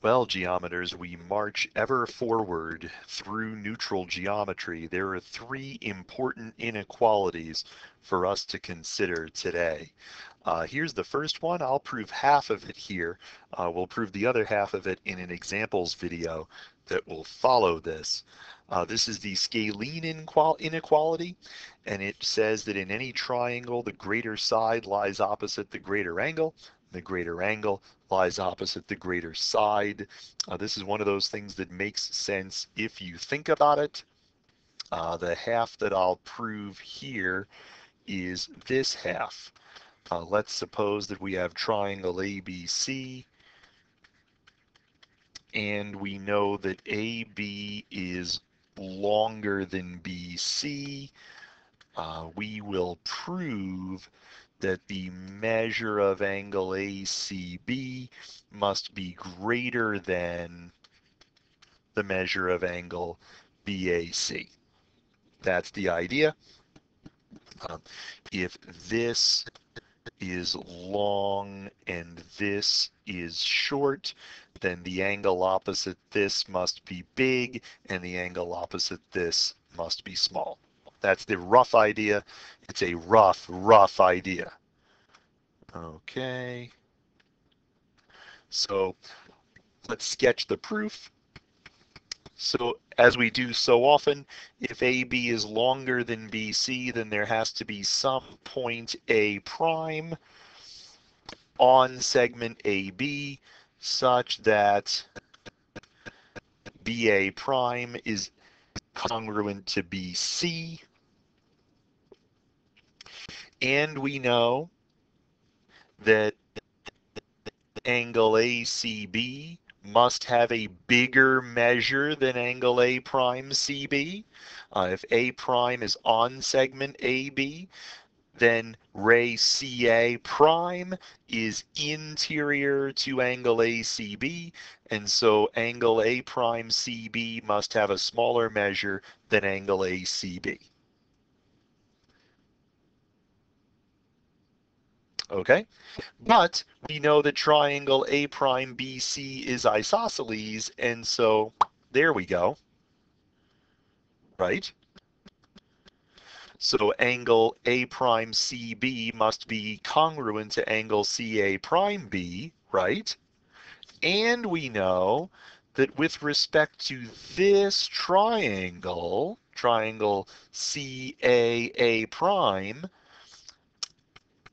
Well, geometers, we march ever forward through neutral geometry. There are three important inequalities for us to consider today. Here's the first one. I'll prove half of it here. We'll prove the other half of it in an examples video that will follow this. This is the Scalene inequality, and it says that in any triangle, the greater side lies opposite the greater angle. The greater angle lies opposite the greater side. This is one of those things that makes sense if you think about it. The half that I'll prove here is this half. Let's suppose that we have triangle ABC, and we know that AB is longer than BC. We will prove that the measure of angle ACB must be greater than the measure of angle BAC. That's the idea. If this is long and this is short, then the angle opposite this must be big and the angle opposite this must be small. That's the rough idea. It's a rough idea. Okay. So let's sketch the proof. So as we do so often, if AB is longer than BC, then there has to be some point A prime on segment AB such that BA prime is congruent to BC. And we know that angle ACB must have a bigger measure than angle A prime CB. If A prime is on segment AB, then ray CA prime is interior to angle ACB, and so angle A prime CB must have a smaller measure than angle ACB. Okay, but we know that triangle A prime BC is isosceles, and so there we go, right? So angle A prime CB must be congruent to angle CA prime B, right? And we know that with respect to this triangle, triangle CAA prime,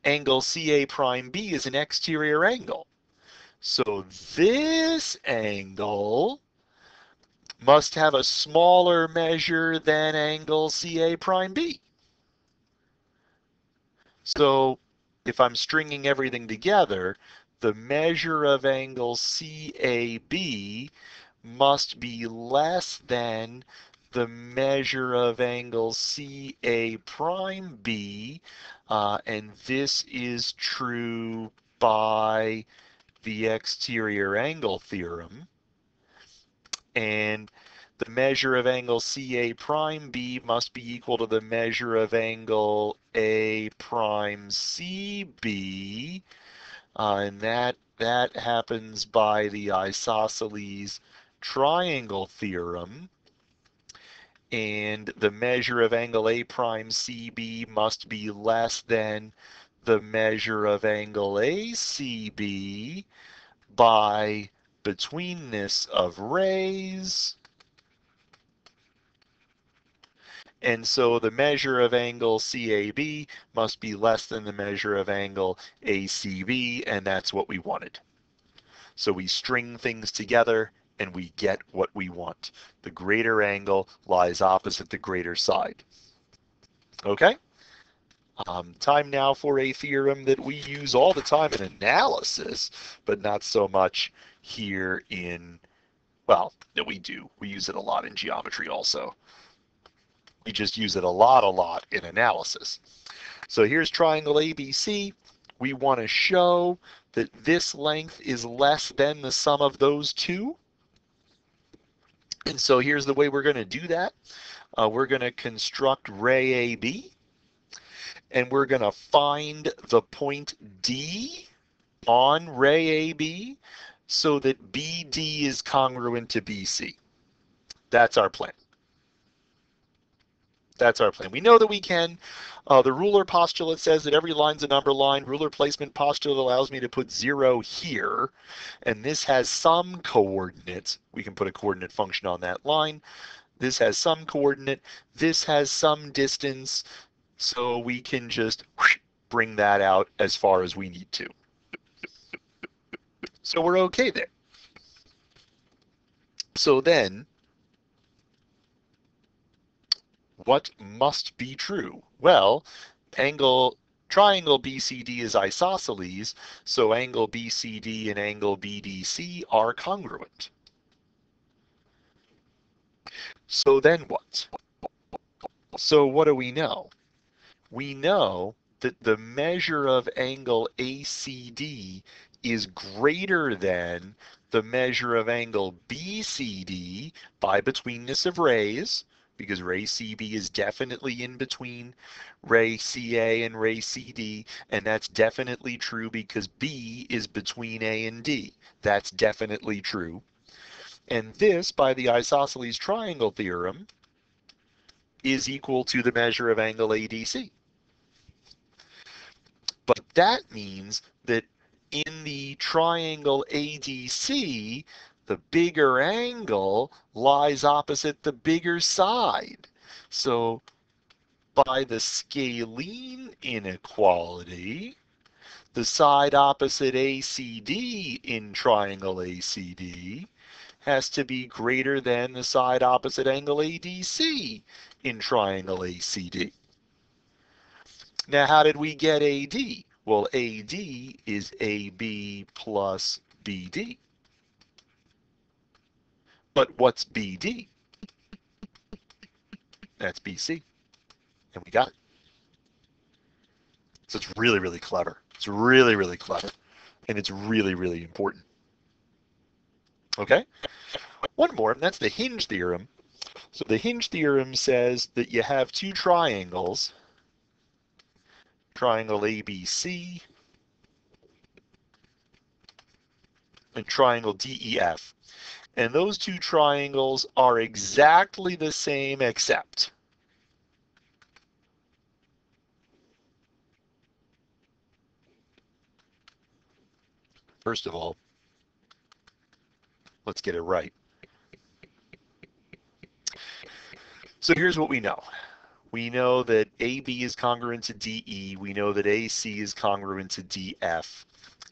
angle CA prime B is an exterior angle. So this angle must have a smaller measure than angle CA prime B. So if I'm stringing everything together, the measure of angle CAB must be less than the measure of angle CA prime B, and this is true by the exterior angle theorem. And the measure of angle CA prime B must be equal to the measure of angle A prime CB, and that happens by the isosceles triangle theorem. And the measure of angle A prime CB must be less than the measure of angle ACB by betweenness of rays. And so the measure of angle CAB must be less than the measure of angle ACB, and that's what we wanted. So we string things together and we get what we want. The greater angle lies opposite the greater side. Okay? Time now for a theorem that we use all the time in analysis, but not so much here in, well, no, we do. We use it a lot in geometry also. We just use it a lot in analysis. So here's triangle ABC. We want to show that this length is less than the sum of those two. And so here's the way we're going to do that. We're going to construct ray AB, and we're going to find the point D on ray AB so that BD is congruent to BC. That's our plan. That's our plan. We know that we can. The ruler postulate says that every line's a number line. Ruler placement postulate allows me to put 0 here, and this has some coordinates. We can put a coordinate function on that line. This has some coordinate. This has some distance, so we can just bring that out as far as we need to. So we're okay there. So then, what must be true? Well, triangle BCD is isosceles, so angle BCD and angle BDC are congruent. So then what? So what do we know? We know that the measure of angle ACD is greater than the measure of angle BCD by betweenness of rays, because ray CB is definitely in between ray CA and ray CD, and that's definitely true because B is between A and D. That's definitely true. And this, by the isosceles triangle theorem, is equal to the measure of angle ADC. But that means that in the triangle ADC, the bigger angle lies opposite the bigger side. So by the Scalene inequality, the side opposite ACD in triangle ACD has to be greater than the side opposite angle ADC in triangle ACD. Now, how did we get AD? Well, AD is AB plus BD. But what's BD? That's BC. And we got it. So it's really, really clever. It's really, really clever. And it's really, really important. Okay? One more, and that's the Hinge theorem. So the Hinge theorem says that you have two triangles, triangle ABC and triangle DEF. And those two triangles are exactly the same except first of all, let's get it right. So here's what we know. We know that AB is congruent to DE. We know that AC is congruent to DF.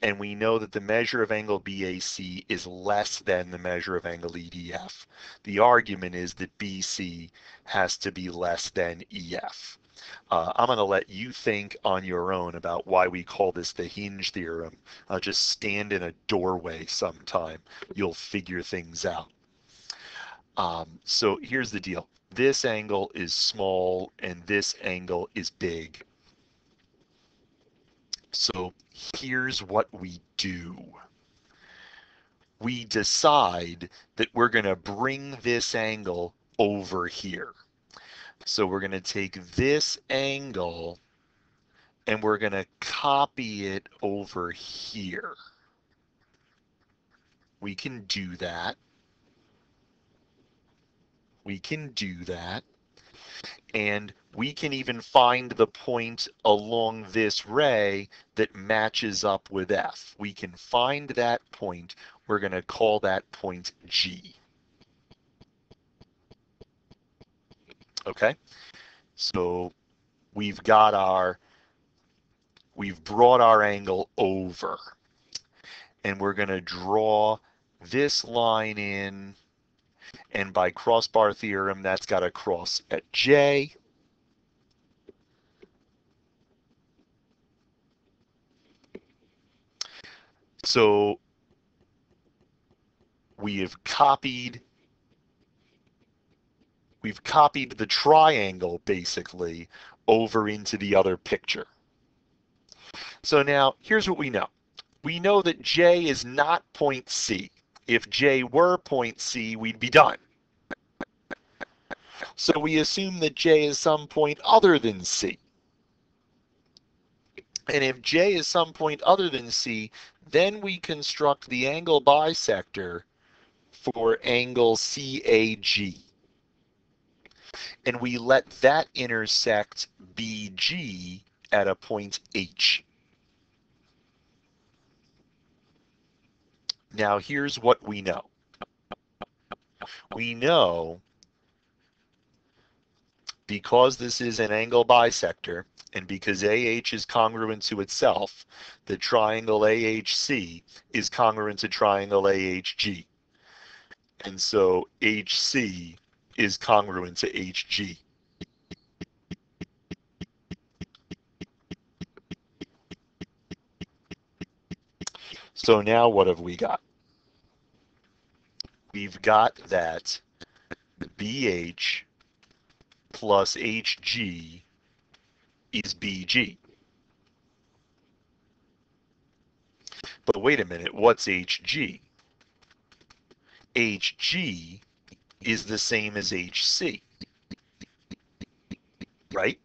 And we know that the measure of angle BAC is less than the measure of angle EDF. The argument is that BC has to be less than EF. I'm going to let you think on your own about why we call this the Hinge theorem. Just stand in a doorway sometime. You'll figure things out. So here's the deal. This angle is small and this angle is big. So here's what we do. We decide that we're going to bring this angle over here. So we're going to take this angle and we're going to copy it over here. We can do that. We can do that. And we can even find the point along this ray that matches up with F. We can find that point. We're going to call that point G. Okay? So we've brought our angle over. And we're going to draw this line in. And by crossbar theorem, that's got to cross at J. So we've copied the triangle basically over into the other picture. So now here's what we know. We know that J is not point C. If J were point C, we'd be done. So we assume that J is some point other than C. And if J is some point other than C, then we construct the angle bisector for angle CAG. And we let that intersect BG at a point H. Now here's what we know. We know, because this is an angle bisector, and because AH is congruent to itself, the triangle AHC is congruent to triangle AHG. And so HC is congruent to HG. So now what have we got? We've got that BH plus HG is BG. But wait a minute, what's HG? HG is the same as HC, right?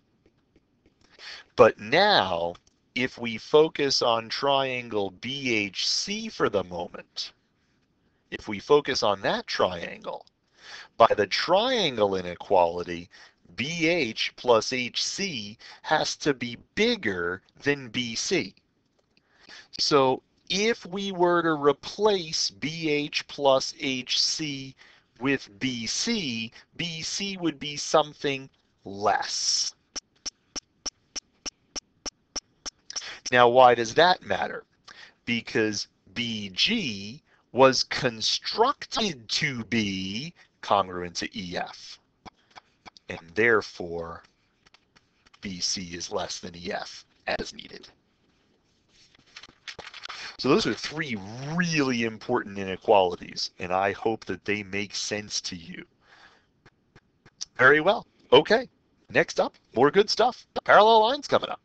But now, if we focus on triangle BHC for the moment, if we focus on that triangle, by the triangle inequality, BH plus HC has to be bigger than BC. So if we were to replace BH plus HC with BC, BC would be something less. Now, why does that matter? Because BG was constructed to be congruent to EF, and therefore BC is less than EF as needed. So those are three really important inequalities, and I hope that they make sense to you. Very well. Okay, next up, more good stuff. Parallel lines coming up.